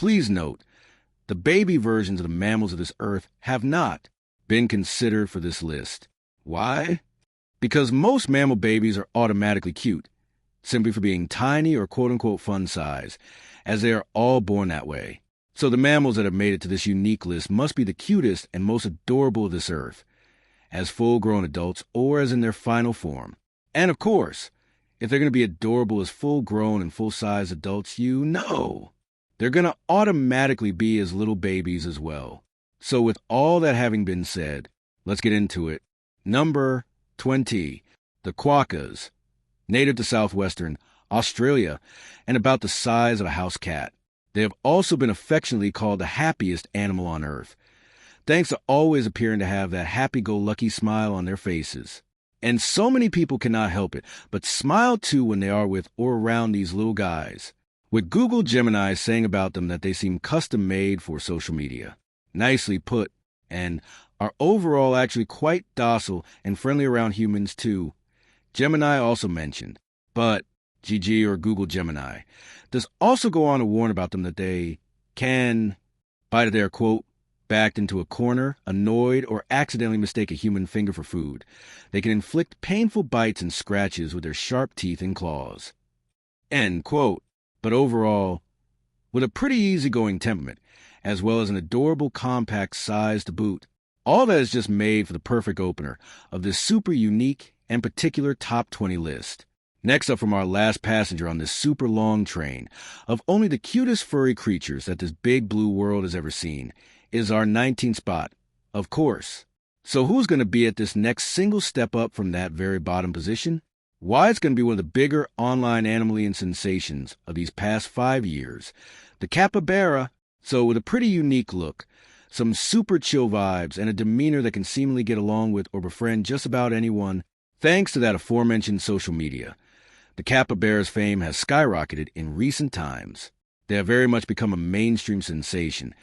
please note, the baby versions of the mammals of this earth have not been considered for this list. Why? Because most mammal babies are automatically cute, simply for being tiny or quote-unquote fun size, as they are all born that way. So the mammals that have made it to this unique list must be the cutest and most adorable of this earth, as full-grown adults or as in their final form. And of course, if they're going to be adorable as full-grown and full-size adults, they're going to automatically be as little babies as well. So with all that having been said, let's get into it. Number 20, the quokkas, native to southwestern Australia and about the size of a house cat. They have also been affectionately called the happiest animal on earth, thanks to always appearing to have that happy-go-lucky smile on their faces. And so many people cannot help it, but smile too when they are with or around these little guys, with Google Gemini saying about them that they seem custom-made for social media. Nicely put, and are overall actually quite docile and friendly around humans too. Gemini also mentioned, but GG or Google Gemini does also go on to warn about them that they can, by their quote, backed into a corner, annoyed, or accidentally mistake a human finger for food. They can inflict painful bites and scratches with their sharp teeth and claws. End quote. But overall, with a pretty easygoing temperament, as well as an adorable compact size to boot, all that is just made for the perfect opener of this super unique and particular top 20 list. Next up from our last passenger on this super long train of only the cutest furry creatures that this big blue world has ever seen is our 19th spot, of course. So who's going to be at this next single step up from that very bottom position? Why, it's going to be one of the bigger online animalian sensations of these past 5 years, the capybara. So with a pretty unique look, some super chill vibes, and a demeanor that can seemingly get along with or befriend just about anyone, thanks to that aforementioned social media. The capybara's fame has skyrocketed in recent times. They have very much become a mainstream sensation,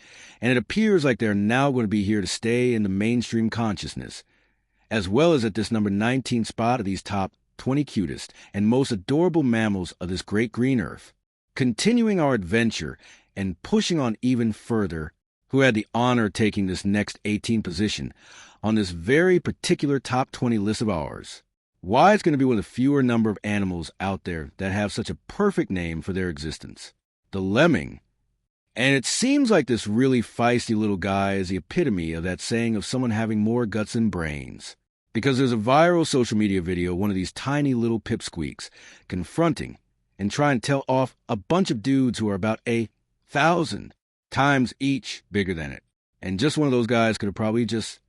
and it appears like they're now going to be here to stay in the mainstream consciousness, as well as at this number 19 spot of these top 20 cutest and most adorable mammals of this great green earth. Continuing our adventure and pushing on even further, who had the honor of taking this next 18 position on this very particular top 20 list of ours. Why, it's going to be one of the fewer number of animals out there that have such a perfect name for their existence. The lemming. And it seems like this really feisty little guy is the epitome of that saying of someone having more guts than brains. Because there's a viral social media video of one of these tiny little pipsqueaks confronting and trying to tell off a bunch of dudes who are about 1,000 times each bigger than it. And just one of those guys could have probably just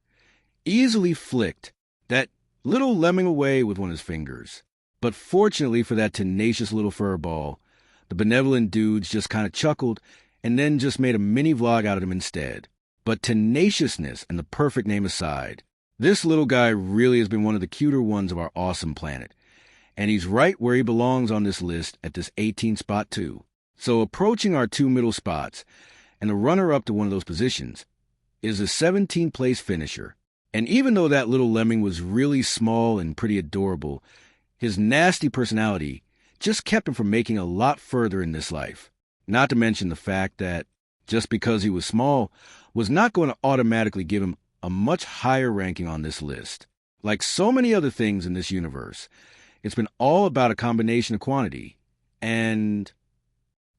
easily flicked that little lemming away with one of his fingers. But fortunately for that tenacious little fur ball, the benevolent dudes just kind of chuckled and then just made a mini vlog out of him instead. But tenaciousness and the perfect name aside, this little guy really has been one of the cuter ones of our awesome planet. And he's right where he belongs on this list at this 18th spot too. So approaching our 2 middle spots, and the runner-up to one of those positions, is the 17th place finisher. And even though that little lemming was really small and pretty adorable, his nasty personality just kept him from making a lot further in this life. Not to mention the fact that just because he was small was not going to automatically give him a much higher ranking on this list. Like so many other things in this universe, it's been all about a combination of quantity and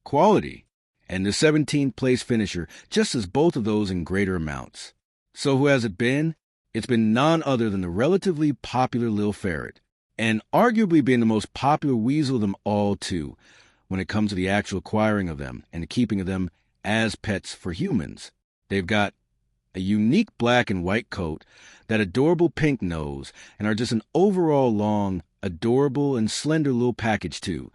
quality. And the 17th place finisher just has both of those in greater amounts. So who has it been? It's been none other than the relatively popular Lil Ferret, and arguably being the most popular weasel of them all too, when it comes to the actual acquiring of them and the keeping of them as pets for humans. They've got a unique black and white coat, that adorable pink nose, and are just an overall long, adorable, and slender little package too.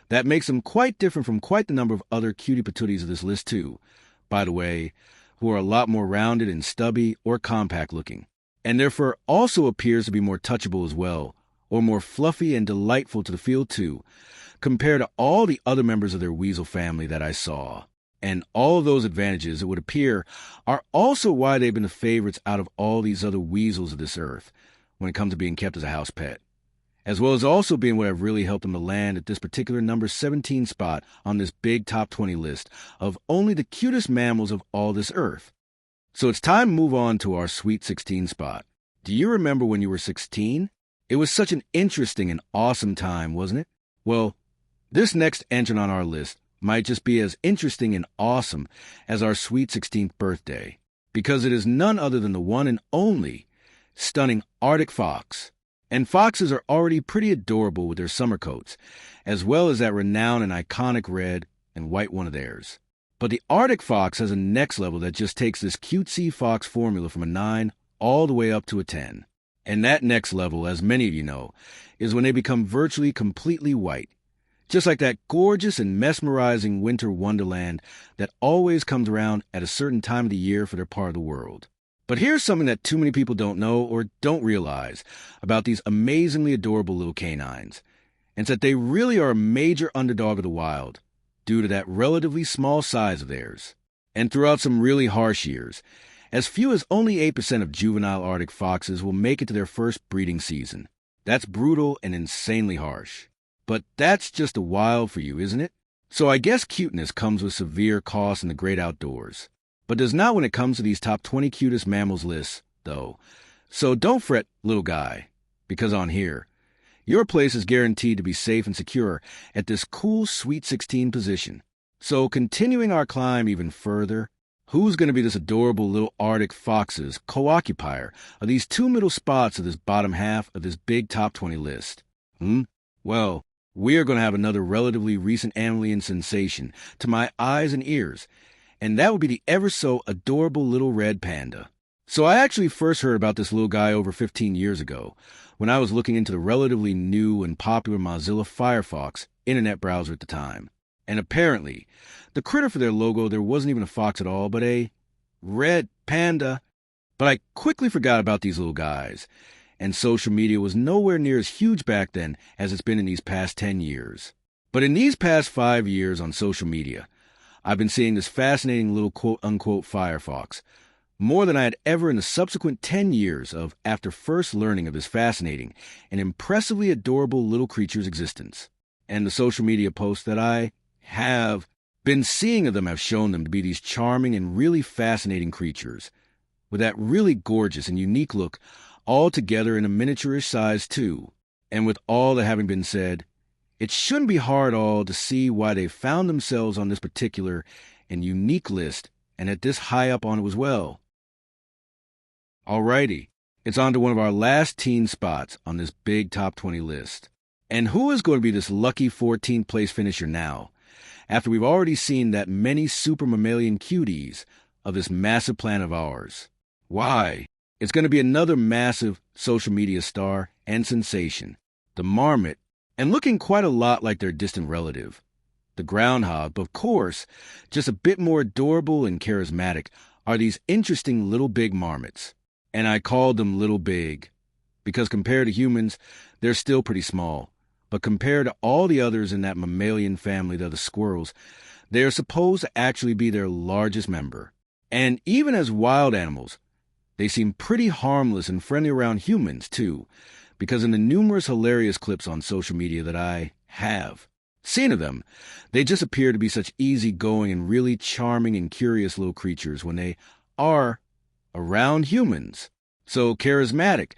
That makes them quite different from quite the number of other cutie patooties of this list too, by the way, who are a lot more rounded and stubby or compact looking. And their fur also appears to be more touchable as well, or more fluffy and delightful to the feel too, compared to all the other members of their weasel family that I saw. And all of those advantages, it would appear, are also why they've been the favorites out of all these other weasels of this earth when it comes to being kept as a house pet. as well as also being what have really helped them to land at this particular number 17 spot on this big top 20 list of only the cutest mammals of all this earth. So it's time to move on to our Sweet 16 spot. Do you remember when you were 16? It was such an interesting and awesome time, wasn't it? Well, this next entrant on our list might just be as interesting and awesome as our sweet 16th birthday, because it is none other than the one and only stunning Arctic fox. And foxes are already pretty adorable with their summer coats, as well as that renowned and iconic red and white one of theirs. But the Arctic fox has a next level that just takes this cutesy fox formula from a 9 all the way up to a 10. And that next level, as many of you know, is when they become virtually completely white. Just like that gorgeous and mesmerizing winter wonderland that always comes around at a certain time of the year for their part of the world. But here's something that too many people don't know or don't realize about these amazingly adorable little canines. And it's that they really are a major underdog of the wild due to that relatively small size of theirs. And throughout some really harsh years, as few as only 8% of juvenile Arctic foxes will make it to their first breeding season. That's brutal and insanely harsh. But that's just a wild for you, isn't it? So I guess cuteness comes with severe costs in the great outdoors. But does not when it comes to these top 20 cutest mammals lists, though. So don't fret, little guy, because on here, your place is guaranteed to be safe and secure at this cool Sweet 16 position. So continuing our climb even further, who's going to be this adorable little Arctic fox's co-occupier of these two middle spots of this bottom half of this big top 20 list? Well, we are going to have another relatively recent alien sensation to my eyes and ears, and that would be the ever-so-adorable little red panda. So I actually first heard about this little guy over 15 years ago, when I was looking into the relatively new and popular Mozilla Firefox internet browser at the time. And apparently, the critter for their logo, there wasn't even a fox at all, but a red panda. But I quickly forgot about these little guys, and social media was nowhere near as huge back then as it's been in these past 10 years. But in these past 5 years on social media, I've been seeing this fascinating little quote-unquote Firefox, more than I had ever in the subsequent 10 years of after first learning of this fascinating and impressively adorable little creature's existence. And the social media posts that I have been seeing of them have shown them to be these charming and really fascinating creatures, with that really gorgeous and unique look all together in a miniaturish size too. And with all that having been said, it shouldn't be hard at all to see why they found themselves on this particular and unique list and at this high up on it as well. Alrighty, it's on to one of our last teen spots on this big top 20 list. And who is going to be this lucky 14th place finisher now, after we've already seen that many super mammalian cuties of this massive planet of ours? Why, it's going to be another massive social media star and sensation, the marmot, and looking quite a lot like their distant relative, the groundhog, but of course, just a bit more adorable and charismatic are these interesting little big marmots. And I called them little big, because compared to humans, they're still pretty small. But compared to all the others in that mammalian family, the squirrels, they are supposed to actually be their largest member. And even as wild animals, they seem pretty harmless and friendly around humans, too, because in the numerous hilarious clips on social media that I have seen of them, they just appear to be such easygoing and really charming and curious little creatures when they are around humans. So charismatic,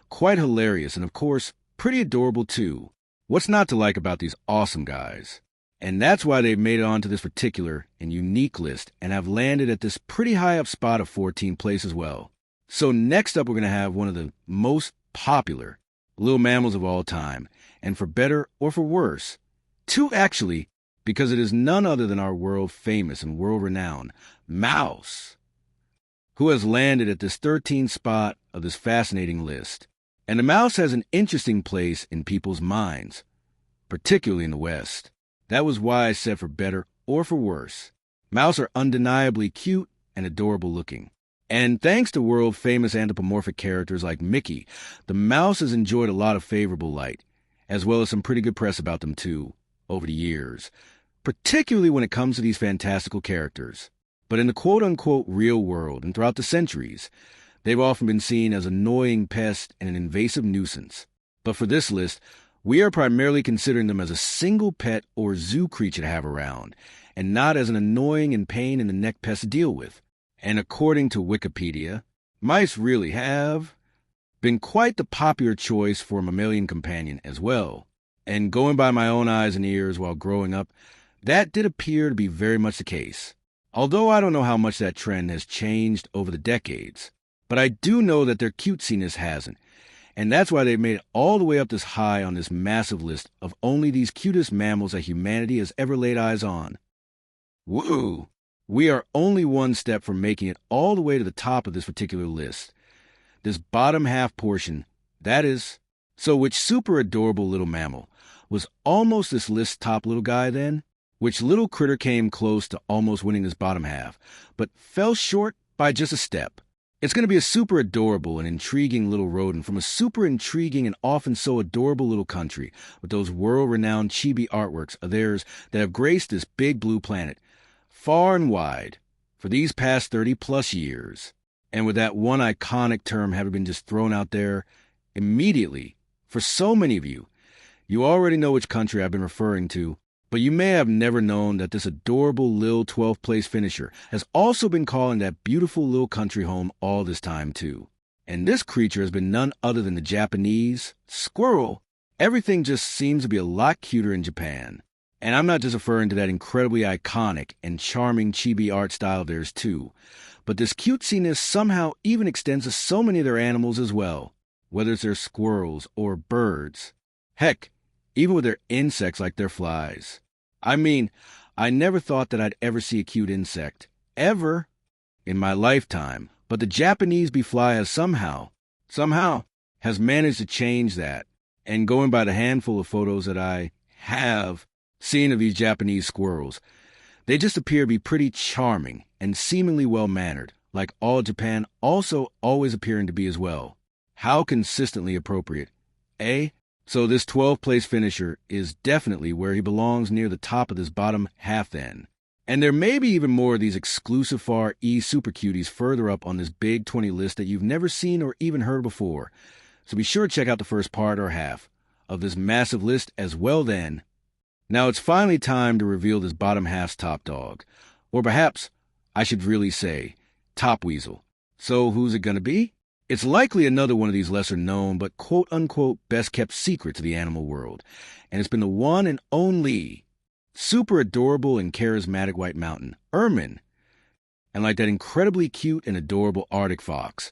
quite hilarious, and of course, pretty adorable too. What's not to like about these awesome guys? And that's why they've made it onto this particular and unique list and have landed at this pretty high up spot of 14th place as well. So next up, we're going to have one of the most popular little mammals of all time, and for better or for worse, two actually, because it is none other than our world famous and world renowned mouse, who has landed at this 13th spot of this fascinating list. And the mouse has an interesting place in people's minds, particularly in the West. That was why I said for better or for worse. Mouse are undeniably cute and adorable looking. And thanks to world-famous anthropomorphic characters like Mickey, the mouse has enjoyed a lot of favorable light, as well as some pretty good press about them too, over the years, particularly when it comes to these fantastical characters. But in the quote-unquote real world and throughout the centuries, they've often been seen as an annoying pest and an invasive nuisance. But for this list, we are primarily considering them as a single pet or zoo creature to have around, and not as an annoying and pain in the neck pest to deal with. And according to Wikipedia, mice really have been quite the popular choice for a mammalian companion as well. And going by my own eyes and ears while growing up, that did appear to be very much the case. Although I don't know how much that trend has changed over the decades. But I do know that their cutesiness hasn't. And that's why they've made it all the way up this high on this massive list of only these cutest mammals that humanity has ever laid eyes on. Woo! We are only one step from making it all the way to the top of this particular list. This bottom half portion, that is, so which super adorable little mammal was almost this list's top little guy then? Which little critter came close to almost winning this bottom half, but fell short by just a step? It's going to be a super adorable and intriguing little rodent from a super intriguing and often so adorable little country with those world-renowned chibi artworks of theirs that have graced this big blue planet, far and wide, for these past 30-plus years. And with that one iconic term having been just thrown out there, immediately, for so many of you, you already know which country I've been referring to, but you may have never known that this adorable little 12th place finisher has also been calling that beautiful little country home all this time too. And this creature has been none other than the Japanese squirrel. Everything just seems to be a lot cuter in Japan. And I'm not just referring to that incredibly iconic and charming chibi art style of theirs too, but this cutesiness somehow even extends to so many of their animals as well, whether it's their squirrels or birds. Heck, even with their insects like their flies. I mean, I never thought that I'd ever see a cute insect, ever, in my lifetime. But the Japanese bee fly has somehow, has managed to change that. And going by the handful of photos that I have seen of these Japanese squirrels, they just appear to be pretty charming and seemingly well-mannered, like all Japan also always appearing to be as well. How consistently appropriate, eh? So this 12th place finisher is definitely where he belongs, near the top of this bottom half then. And there may be even more of these exclusive Far East super cuties further up on this big 20 list that you've never seen or even heard before. So be sure to check out the first part or half of this massive list as well then. Now it's finally time to reveal this bottom half's top dog. Or perhaps I should really say top weasel. So who's it gonna be? It's likely another one of these lesser-known but quote-unquote best-kept secrets of the animal world, and it's been the one and only super adorable and charismatic white mountain, ermine. And like that incredibly cute and adorable Arctic fox,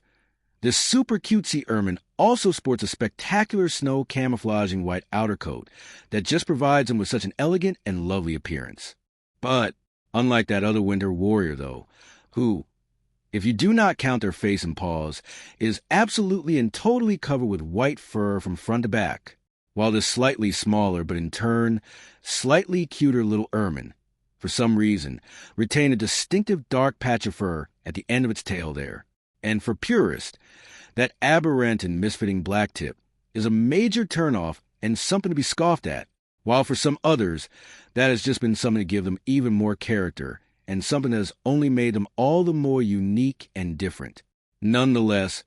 this super cutesy ermine also sports a spectacular snow camouflaging white outer coat that just provides him with such an elegant and lovely appearance. But unlike that other winter warrior, though, who, if you do not count their face and paws, is absolutely and totally covered with white fur from front to back, while this slightly smaller but in turn slightly cuter little ermine, for some reason, retained a distinctive dark patch of fur at the end of its tail there. And for purists, that aberrant and misfitting black tip is a major turnoff and something to be scoffed at, while for some others, that has just been something to give them even more character, and something that has only made them all the more unique and different. Nonetheless,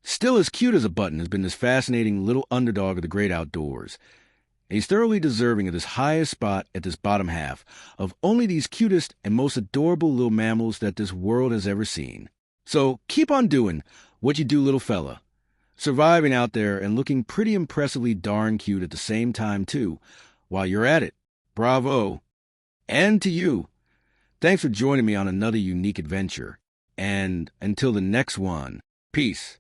still as cute as a button has been this fascinating little underdog of the great outdoors. And he's thoroughly deserving of this highest spot at this bottom half of only these cutest and most adorable little mammals that this world has ever seen. So keep on doing what you do, little fella. Surviving out there and looking pretty impressively darn cute at the same time, too, while you're at it. Bravo. And to you. Thanks for joining me on another unique adventure. And until the next one, peace.